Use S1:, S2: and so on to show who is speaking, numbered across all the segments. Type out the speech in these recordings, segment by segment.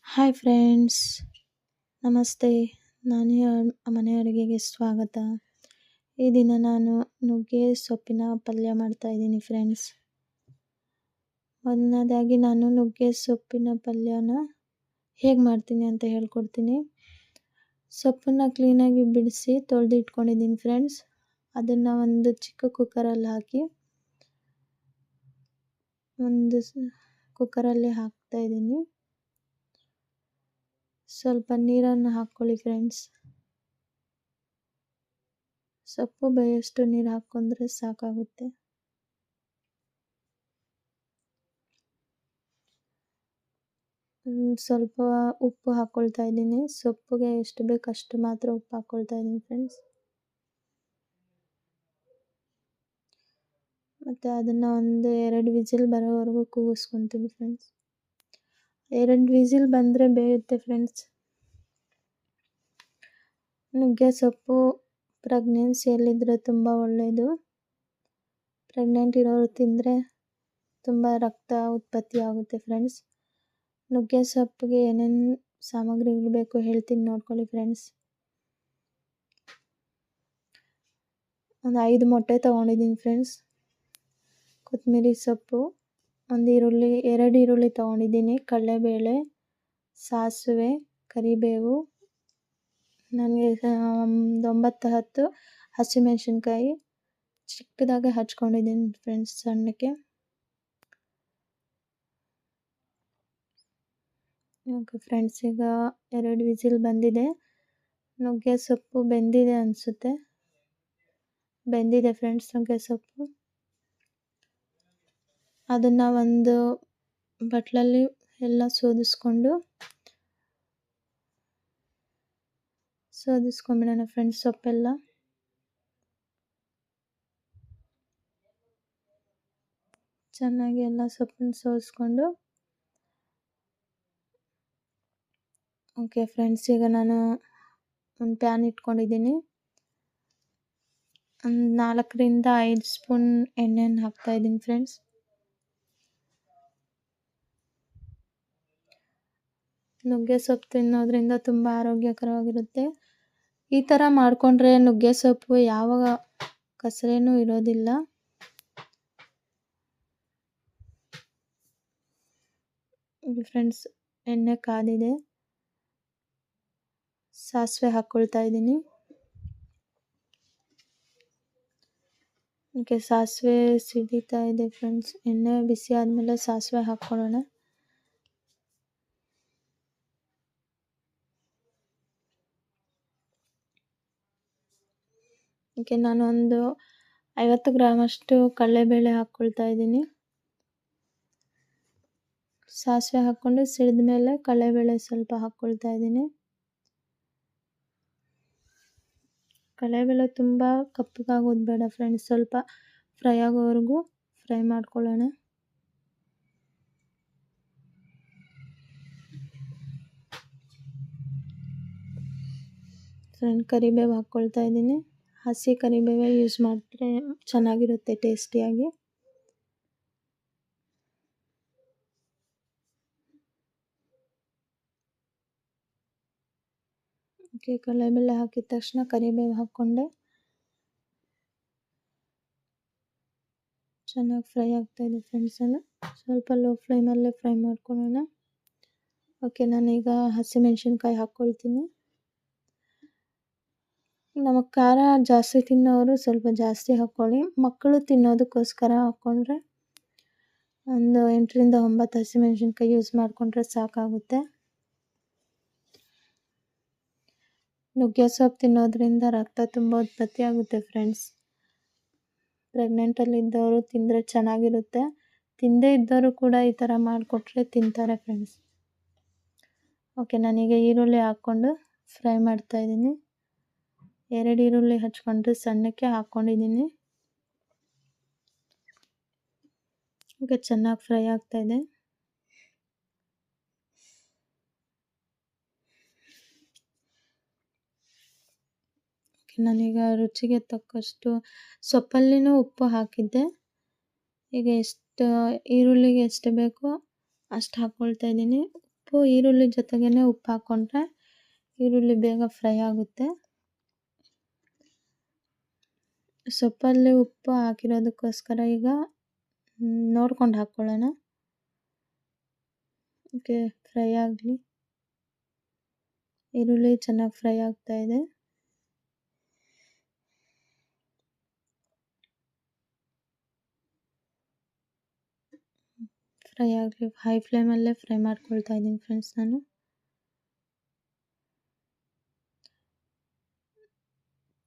S1: Hi friends, ನಮಸ್ತೆ. ಮನೆ ಅಡುಗೆಗೆ ಸ್ವಾಗತ. ಈ ದಿನ ನಾನು ನುಗ್ಗೆ ಸೊಪ್ಪಿನ ಪಲ್ಯ ಮಾಡ್ತಾ ಇದ್ದೀನಿ ಫ್ರೆಂಡ್ಸ್. ಮೊದಲನೇದಾಗಿ ನಾನು ನುಗ್ಗೆ ಸೊಪ್ಪಿನ ಪಲ್ಯನ ಹೇಗೆ ಮಾಡ್ತೀನಿ ಅಂತ ಹೇಳ್ಕೊಡ್ತೀನಿ. ಸೊಪ್ಪನ್ನು ಕ್ಲೀನಾಗಿ ಬಿಡಿಸಿ ತೊಳೆದು ಇಟ್ಕೊಂಡಿದ್ದೀನಿ ಫ್ರೆಂಡ್ಸ್. ಅದನ್ನು ಒಂದು ಚಿಕ್ಕ ಕುಕ್ಕರಲ್ಲಿ ಹಾಕಿ ಕುಕ್ಕರಲ್ಲಿ ಹಾಕ್ತಾ ಇದ್ದೀನಿ. ಸ್ವಲ್ಪ ನೀರನ್ನು ಹಾಕ್ಕೊಳ್ಳಿ ಫ್ರೆಂಡ್ಸ್. ಸೊಪ್ಪು ಬೇಯಷ್ಟು ನೀರು ಹಾಕ್ಕೊಂಡ್ರೆ ಸಾಕಾಗುತ್ತೆ. ಸ್ವಲ್ಪ ಉಪ್ಪು ಹಾಕ್ಕೊಳ್ತಾ ಇದ್ದೀನಿ. ಸೊಪ್ಪಿಗೆ ಎಷ್ಟು ಬೇಕು ಅಷ್ಟು ಮಾತ್ರ ಉಪ್ಪು ಹಾಕ್ಕೊಳ್ತಾ ಇದ್ದೀನಿ ಫ್ರೆಂಡ್ಸ್. ಮತ್ತು ಅದನ್ನು ಒಂದು 2 ವಿಸಿಲ್ ಬರೋವರೆಗೂ ಕೂಗಿಸ್ಕೊತೀನಿ ಫ್ರೆಂಡ್ಸ್. 2 ವಿಸಿಲ್ ಬಂದರೆ ಬೇಯುತ್ತೆ ಫ್ರೆಂಡ್ಸ್. ನುಗ್ಗೆ ಸೊಪ್ಪು ಪ್ರೆಗ್ನೆನ್ಸಿಯಲ್ಲಿದ್ದರೆ ತುಂಬ ಒಳ್ಳೆಯದು. ಪ್ರೆಗ್ನೆಂಟ್ ಇರೋರು ತಿಂದರೆ ತುಂಬ ರಕ್ತ ಉತ್ಪತ್ತಿ ಆಗುತ್ತೆ ಫ್ರೆಂಡ್ಸ್. ನುಗ್ಗೆ ಸೊಪ್ಪಿಗೆ ಏನೇನು ಸಾಮಗ್ರಿಗಳು ಬೇಕು ಹೇಳ್ತೀನಿ, ನೋಡ್ಕೊಳ್ಳಿ ಫ್ರೆಂಡ್ಸ್. ಒಂದು 5 ಮೊಟ್ಟೆ ತೊಗೊಂಡಿದ್ದೀನಿ ಫ್ರೆಂಡ್ಸ್. ಕೊತ್ತಂಬರಿ ಸೊಪ್ಪು, 2 ಈರುಳ್ಳಿ ತೊಗೊಂಡಿದ್ದೀನಿ. ಕಡಲೆಬೇಳೆ, ಸಾಸಿವೆ, ಕರಿಬೇವು, ನನಗೆ 9-10 ಹಸಿಮೆಣಸಿನ್ಕಾಯಿ ಚಿಕ್ಕದಾಗಿ ಹಚ್ಕೊಂಡಿದ್ದೀನಿ ಫ್ರೆಂಡ್ಸ್, ಸಣ್ಣಕ್ಕೆ. ಓಕೆ ಫ್ರೆಂಡ್ಸ್, ಈಗ 2 ವಿಸಿಲ್ ಬಂದಿದೆ. ನುಗ್ಗೆ ಸೊಪ್ಪು ಬೆಂದಿದೆ ಅನಿಸುತ್ತೆ. ಬೆಂದಿದೆ ಫ್ರೆಂಡ್ಸ್ ನುಗ್ಗೆ ಸೊಪ್ಪು. ಅದನ್ನು ಒಂದು ಬಟ್ಲಲ್ಲಿ ಎಲ್ಲ ಸೋದಿಸ್ಕೊಂಬಿಡೋಣ ಫ್ರೆಂಡ್ಸ್. ಸೊಪ್ಪೆಲ್ಲ ಚೆನ್ನಾಗಿ ಎಲ್ಲ ಸೊಪ್ಪನ್ನು ಸೋದಿಸ್ಕೊಂಡು, ಓಕೆ ಫ್ರೆಂಡ್ಸ್, ಈಗ ನಾನು ಒಂದು ಪ್ಯಾನ್ ಇಟ್ಕೊಂಡಿದ್ದೀನಿ. ಒಂದು 4-5 ಸ್ಪೂನ್ ಎಣ್ಣೆಯನ್ನು ಹಾಕ್ತಾಯಿದ್ದೀನಿ ಫ್ರೆಂಡ್ಸ್. ನುಗ್ಗೆ ಸೊಪ್ಪು ತಿನ್ನೋದ್ರಿಂದ ತುಂಬ ಆರೋಗ್ಯಕರವಾಗಿರುತ್ತೆ. ಈ ಥರ ಮಾಡಿಕೊಂಡ್ರೆ ನುಗ್ಗೆ ಸೊಪ್ಪು ಯಾವ ಕಸರೇನೂ ಇರೋದಿಲ್ಲ. ಫ್ರೆಂಡ್ಸ್, ಎಣ್ಣೆ ಕಾದಿದೆ. ಸಾಸಿವೆ ಹಾಕ್ಕೊಳ್ತಾ ಇದ್ದೀನಿ. ಓಕೆ, ಸಾಸಿವೆ ಸಿಡಿತಾ ಇದೆ ಫ್ರೆಂಡ್ಸ್. ಎಣ್ಣೆ ಬಿಸಿ ಆದಮೇಲೆ ಸಾಸಿವೆ ಹಾಕ್ಕೊಳ್ಳೋಣ. ಓಕೆ, ನಾನು ಒಂದು 50 ಗ್ರಾಮಷ್ಟು ಕಡಲೆಬೇಳೆ ಹಾಕ್ಕೊಳ್ತಾ ಇದ್ದೀನಿ. ಸಾಸಿವೆ ಹಾಕ್ಕೊಂಡು ಸಿಡಿದ ಮೇಲೆ ಕಡಲೆಬೇಳೆ ಸ್ವಲ್ಪ ಹಾಕ್ಕೊಳ್ತಾ ಇದ್ದೀನಿ. ಕಡಲೆಬೇಳೆ ತುಂಬ ಕಪ್ಪಗಾಗೋದು ಬೇಡ ಫ್ರೆಂಡ್ಸ್, ಸ್ವಲ್ಪ ಫ್ರೈ ಆಗೋವರೆಗೂ ಫ್ರೈ ಮಾಡ್ಕೊಳ್ಳೋಣ. ಫ್ರೆಂಡ್, ಕರಿಬೇವು ಹಾಕ್ಕೊಳ್ತಾ ಇದ್ದೀನಿ. ಹಸಿ ಕರಿಬೇವು ಯೂಸ್ ಮಾಡಿದ್ರೆ ಚೆನ್ನಾಗಿರುತ್ತೆ ಟೇಸ್ಟಿಯಾಗಿ. ಓಕೆ, ಕಡಲೆಬೇಳೆ ಹಾಕಿದ ತಕ್ಷಣ ಕರಿಬೇವು ಹಾಕ್ಕೊಂಡೆ. ಚೆನ್ನಾಗಿ ಫ್ರೈ ಆಗ್ತಾಯಿದೆ ಫ್ರೆಂಡ್ಸ್. ಸ್ವಲ್ಪ ಲೋ ಫ್ಲೇಮಲ್ಲೇ ಫ್ರೈ ಮಾಡ್ಕೊಳ್ಳೋಣ. ಓಕೆ, ನಾನೀಗ ಹಸಿಮೆಣಸಿನ್ಕಾಯಿ ಹಾಕ್ಕೊಳ್ತೀನಿ. ನಮಗೆ ಖಾರ ಜಾಸ್ತಿ ತಿನ್ನೋರು ಸ್ವಲ್ಪ ಜಾಸ್ತಿ ಹಾಕ್ಕೊಳ್ಳಿ. ಮಕ್ಕಳು ತಿನ್ನೋದಕ್ಕೋಸ್ಕರ ಹಾಕ್ಕೊಂಡ್ರೆ ಒಂದು 8-9 ಹಸಿಮೆಣಸಿನ್ಕಾಯಿ ಯೂಸ್ ಮಾಡಿಕೊಂಡ್ರೆ ಸಾಕಾಗುತ್ತೆ. ನುಗ್ಗೆ ಸೊಪ್ಪು ತಿನ್ನೋದ್ರಿಂದ ರಕ್ತ ತುಂಬ ಉತ್ಪತ್ತಿ ಆಗುತ್ತೆ ಫ್ರೆಂಡ್ಸ್. ಪ್ರೆಗ್ನೆಂಟಲ್ಲಿದ್ದವರು ತಿಂದರೆ ಚೆನ್ನಾಗಿರುತ್ತೆ. ತಿಂದೇ ಇದ್ದವರು ಕೂಡ ಈ ಥರ ಮಾಡಿಕೊಟ್ರೆ ತಿಂತಾರೆ ಫ್ರೆಂಡ್ಸ್. ಓಕೆ, ನಾನೀಗ ಈರುಳ್ಳಿ ಹಾಕ್ಕೊಂಡು ಫ್ರೈ ಮಾಡ್ತಾಯಿದ್ದೀನಿ. 2 ಈರುಳ್ಳಿ ಹಚ್ಕೊಂಡು ಸಣ್ಣಕ್ಕೆ ಹಾಕ್ಕೊಂಡಿದ್ದೀನಿ. ಓಕೆ, ಚೆನ್ನಾಗಿ ಫ್ರೈ ಆಗ್ತಾಯಿದೆ. ಓಕೆ, ನಾನೀಗ ರುಚಿಗೆ ತಕ್ಕಷ್ಟು ಸೊಪ್ಪಲ್ಲಿನೂ ಉಪ್ಪು ಹಾಕಿದ್ದೆ. ಈಗ ಈರುಳ್ಳಿಗೆ ಎಷ್ಟು ಬೇಕೋ ಅಷ್ಟು ಹಾಕ್ಕೊಳ್ತಾ ಇದ್ದೀನಿ. ಈರುಳ್ಳಿ ಜೊತೆಗೇ ಉಪ್ಪು ಹಾಕ್ಕೊಂಡ್ರೆ ಈರುಳ್ಳಿ ಬೇಗ ಫ್ರೈ ಆಗುತ್ತೆ. ಸೊಪ್ಪಲ್ಲಿ ಉಪ್ಪು ಹಾಕಿರೋದಕ್ಕೋಸ್ಕರ ಈಗ ನೋಡ್ಕೊಂಡು ಹಾಕ್ಕೊಳ್ಳೋಣ. ಓಕೆ, ಫ್ರೈ ಆಗಲಿ. ಈರುಳ್ಳಿ ಚೆನ್ನಾಗಿ ಫ್ರೈ ಆಗ್ತಾ ಇದೆ. ಫ್ರೈ ಆಗಲಿ. ಹೈ ಫ್ಲೇಮಲ್ಲೇ ಫ್ರೈ ಮಾಡ್ಕೊಳ್ತಾ ಇದ್ದೀನಿ ಫ್ರೆಂಡ್ಸ್ ನಾನು.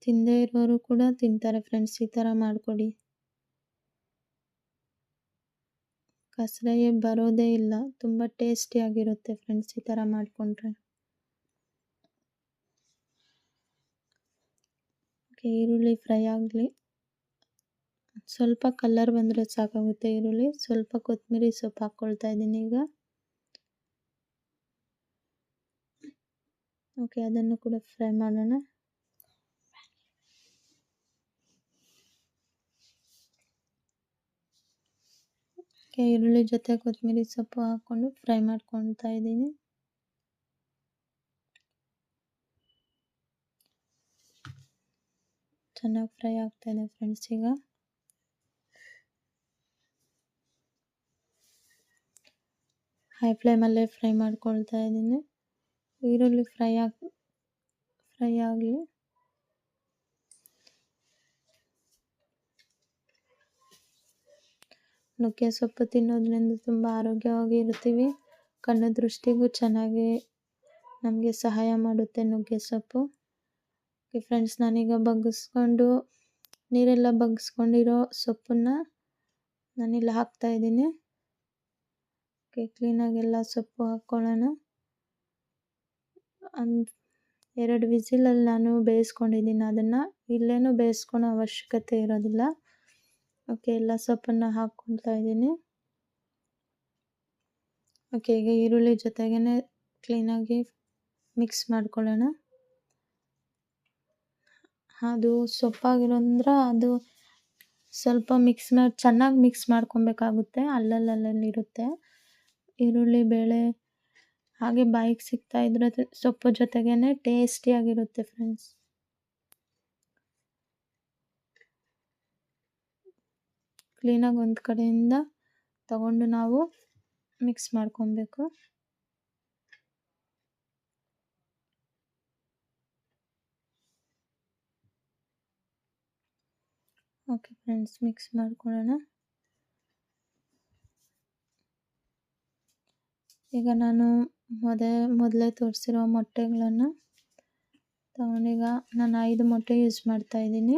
S1: ತಿಂದೇ ಇರೋರು ಕೂಡ ತಿಂತಾರೆ ಫ್ರೆಂಡ್ಸ್, ಈ ಥರ ಮಾಡಿಕೊಡಿ. ಕಸರೆ ಬರೋದೇ ಇಲ್ಲ, ತುಂಬ ಟೇಸ್ಟಿಯಾಗಿರುತ್ತೆ ಫ್ರೆಂಡ್ಸ್ ಈ ಥರ ಮಾಡಿಕೊಂಡ್ರೆ. ಓಕೆ, ಈರುಳ್ಳಿ ಫ್ರೈ ಆಗಲಿ. ಸ್ವಲ್ಪ ಕಲರ್ ಬಂದರೆ ಸಾಕಾಗುತ್ತೆ ಈರುಳ್ಳಿ. ಸ್ವಲ್ಪ ಕೊತ್ತಂಬರಿ ಸೊಪ್ಪು ಹಾಕ್ಕೊಳ್ತಾ ಇದ್ದೀನಿ ಈಗ. ಓಕೆ, ಅದನ್ನು ಕೂಡ ಫ್ರೈ ಮಾಡೋಣ. ಓಕೆ, ಈರುಳ್ಳಿ ಜೊತೆ ಕೊತ್ತಂಬರಿ ಸೊಪ್ಪು ಹಾಕ್ಕೊಂಡು ಫ್ರೈ ಮಾಡ್ಕೊಳ್ತಾ ಇದ್ದೀನಿ. ಚೆನ್ನಾಗಿ ಫ್ರೈ ಆಗ್ತಾ ಇದೆ ಫ್ರೆಂಡ್ಸ್ ಈಗ. ಹೈ ಫ್ಲೇಮಲ್ಲೇ ಫ್ರೈ ಮಾಡ್ಕೊಳ್ತಾ ಇದ್ದೀನಿ. ಈರುಳ್ಳಿ ಫ್ರೈ ಆಗಲಿ. ನುಗ್ಗೆ ಸೊಪ್ಪು ತಿನ್ನೋದ್ರಿಂದ ತುಂಬ ಆರೋಗ್ಯವಾಗಿ ಇರ್ತೀವಿ. ಕಣ್ಣು ದೃಷ್ಟಿಗೂ ಚೆನ್ನಾಗಿ ನಮಗೆ ಸಹಾಯ ಮಾಡುತ್ತೆ ನುಗ್ಗೆ ಸೊಪ್ಪು. ಓಕೆ ಫ್ರೆಂಡ್ಸ್, ನಾನೀಗ ನೀರೆಲ್ಲ ಬಗ್ಗಿಸ್ಕೊಂಡಿರೋ ಸೊಪ್ಪನ್ನು ನಾನಿಲ್ಲಿ ಹಾಕ್ತಾ ಇದ್ದೀನಿ. ಓಕೆ, ಕ್ಲೀನಾಗೆಲ್ಲ ಸೊಪ್ಪು ಹಾಕ್ಕೊಳ್ಳೋಣ. 2 ವಿಸಿಲಲ್ಲಿ ನಾನು ಬೇಯಿಸ್ಕೊಂಡಿದ್ದೀನಿ ಅದನ್ನು. ಇಲ್ಲೇನೂ ಬೇಯಿಸ್ಕೊಳೋ ಅವಶ್ಯಕತೆ ಇರೋದಿಲ್ಲ. ಓಕೆ, ಎಲ್ಲ ಸೊಪ್ಪನ್ನು ಹಾಕ್ಕೊಳ್ತಾ ಇದ್ದೀನಿ. ಓಕೆ, ಈಗ ಈರುಳ್ಳಿ ಜೊತೆಗೇ ಕ್ಲೀನಾಗಿ ಮಿಕ್ಸ್ ಮಾಡ್ಕೊಳ್ಳೋಣ. ಅದು ಸೊಪ್ಪಾಗಿರೋದ್ರಿಂದ ಅದು ಸ್ವಲ್ಪ ಚೆನ್ನಾಗಿ ಮಿಕ್ಸ್ ಮಾಡ್ಕೊಬೇಕಾಗುತ್ತೆ. ಅಲ್ಲಲ್ಲಿರುತ್ತೆ ಈರುಳ್ಳಿ ಬೇಳೆ. ಹಾಗೆ ಬಾಯಿಗೆ ಸಿಗ್ತಾ ಇದ್ರೆ ಸೊಪ್ಪು ಜೊತೆಗೇ ಟೇಸ್ಟಿಯಾಗಿರುತ್ತೆ ಫ್ರೆಂಡ್ಸ್. ಕ್ಲೀನಾಗಿ ಒಂದು ಕಡೆಯಿಂದ ತಗೊಂಡು ನಾವು ಮಿಕ್ಸ್ ಮಾಡ್ಕೊಬೇಕು. ಓಕೆ ಫ್ರೆಂಡ್ಸ್, ಮಿಕ್ಸ್ ಮಾಡ್ಕೊಳ್ಳೋಣ. ಈಗ ನಾನು ಮೊದಲೇ ತೋರಿಸಿರೋ ಮೊಟ್ಟೆಗಳನ್ನು ತಗೊಂಡೀಗ ನಾನು 5 ಮೊಟ್ಟೆ ಯೂಸ್ ಮಾಡ್ತಾ ಇದ್ದೀನಿ.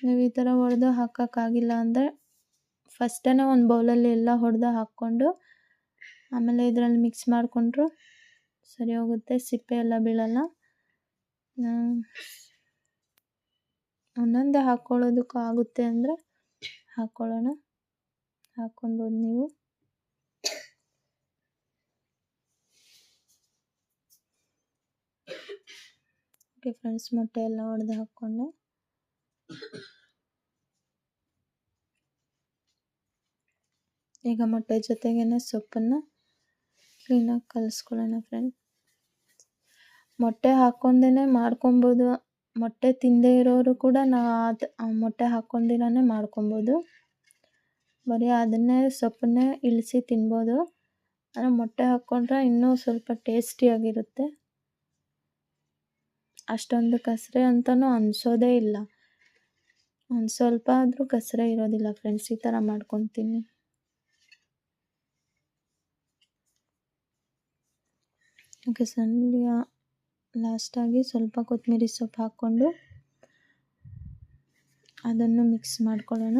S1: ನೀವು ಈ ಥರ ಹೊಡೆದು ಹಾಕೋಕ್ಕಾಗಿಲ್ಲ ಅಂದರೆ ಫಸ್ಟೇ ಒಂದು ಬೌಲಲ್ಲಿ ಎಲ್ಲ ಹೊಡೆದು ಹಾಕ್ಕೊಂಡು ಆಮೇಲೆ ಇದರಲ್ಲಿ ಮಿಕ್ಸ್ ಮಾಡಿಕೊಂಡ್ರು ಸರಿ ಹೋಗುತ್ತೆ. ಸಿಪ್ಪೆ ಎಲ್ಲ ಬೀಳಲ್ಲ. ಒಂದೊಂದೇ ಹಾಕ್ಕೊಳ್ಳೋದಕ್ಕೂ ಆಗುತ್ತೆ ಅಂದರೆ ಹಾಕ್ಕೊಳ್ಬೋದು ನೀವು. ಓಕೆ ಫ್ರೆಂಡ್ಸ್, ಮೊಟ್ಟೆ ಎಲ್ಲ ಹೊಡೆದು ಹಾಕ್ಕೊಂಡು ಈಗ ಮೊಟ್ಟೆ ಜೊತೆಗೇ ಸೊಪ್ಪನ್ನು ಕ್ಲೀನಾಗಿ ಕಲಿಸ್ಕೊಳ್ಳೋಣ ಫ್ರೆಂಡ್. ಮೊಟ್ಟೆ ಹಾಕ್ಕೊಂಡೇ ಮಾಡ್ಕೊಬೋದು. ಮೊಟ್ಟೆ ತಿಂದೇ ಇರೋರು ಕೂಡ ಮೊಟ್ಟೆ ಹಾಕ್ಕೊಂಡಿರೇ ಮಾಡ್ಕೊಬೋದು. ಬರೀ ಅದನ್ನೇ ಸೊಪ್ಪನ್ನೇ ಇಳಿಸಿ ತಿನ್ಬೋದು. ಆದರೆ ಮೊಟ್ಟೆ ಹಾಕ್ಕೊಂಡ್ರೆ ಇನ್ನೂ ಸ್ವಲ್ಪ ಟೇಸ್ಟಿಯಾಗಿರುತ್ತೆ. ಅಷ್ಟೊಂದು ಕಸರೆ ಅಂತಲೂ ಅನಿಸೋದೇ ಇಲ್ಲ. ಒಂದು ಸ್ವಲ್ಪ ಆದರೂ ಕಸರೆ ಇರೋದಿಲ್ಲ ಫ್ರೆಂಡ್ಸ್ ಈ ಥರ ಮಾಡ್ಕೊತೀನಿ. ಓಕೆ ಲಾಸ್ಟಾಗಿ ಸ್ವಲ್ಪ ಕೊತ್ತಂಬರಿ ಸೊಪ್ಪು ಹಾಕ್ಕೊಂಡು ಅದನ್ನು ಮಿಕ್ಸ್ ಮಾಡ್ಕೊಳ್ಳೋಣ.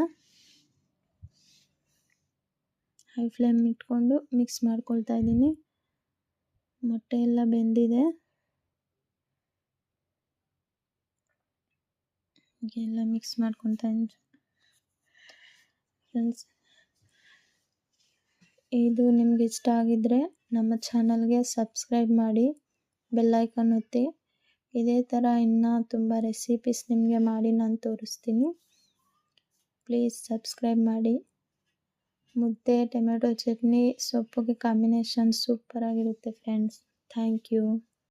S1: ಹೈ ಫ್ಲೇಮ್ ಇಟ್ಕೊಂಡು ಮಿಕ್ಸ್ ಮಾಡ್ಕೊಳ್ತಾ ಇದ್ದೀನಿ. ಮೊಟ್ಟೆ ಎಲ್ಲ ಬೆಂದಿದೆ. ಎಲ್ಲ ಮಿಕ್ಸ್ ಮಾಡ್ಕೊತಾ ಇದ್ದೀನಿ ಫ್ರೆಂಡ್ಸ್. ಇದು ನಿಮ್ಗೆ ಇಷ್ಟ ಆಗಿದ್ದರೆ ನಮ್ಮ ಚಾನಲ್ಗೆ ಸಬ್ಸ್ಕ್ರೈಬ್ ಮಾಡಿ, ಬೆಲ್ ಐಕಾನ್ ಒತ್ತಿ. ಇದೇ ಥರ ಇನ್ನೂ ತುಂಬ ರೆಸಿಪೀಸ್ ನಿಮಗೆ ಮಾಡಿ ನಾನು ತೋರಿಸ್ತೀನಿ. ಪ್ಲೀಸ್ ಸಬ್ಸ್ಕ್ರೈಬ್ ಮಾಡಿ. ಮುದ್ದೆ ಟೊಮೆಟೊ ಚಟ್ನಿ ಸೊಪ್ಪಿಗೆ ಕಾಂಬಿನೇಷನ್ ಸೂಪರಾಗಿರುತ್ತೆ ಫ್ರೆಂಡ್ಸ್. Thank you.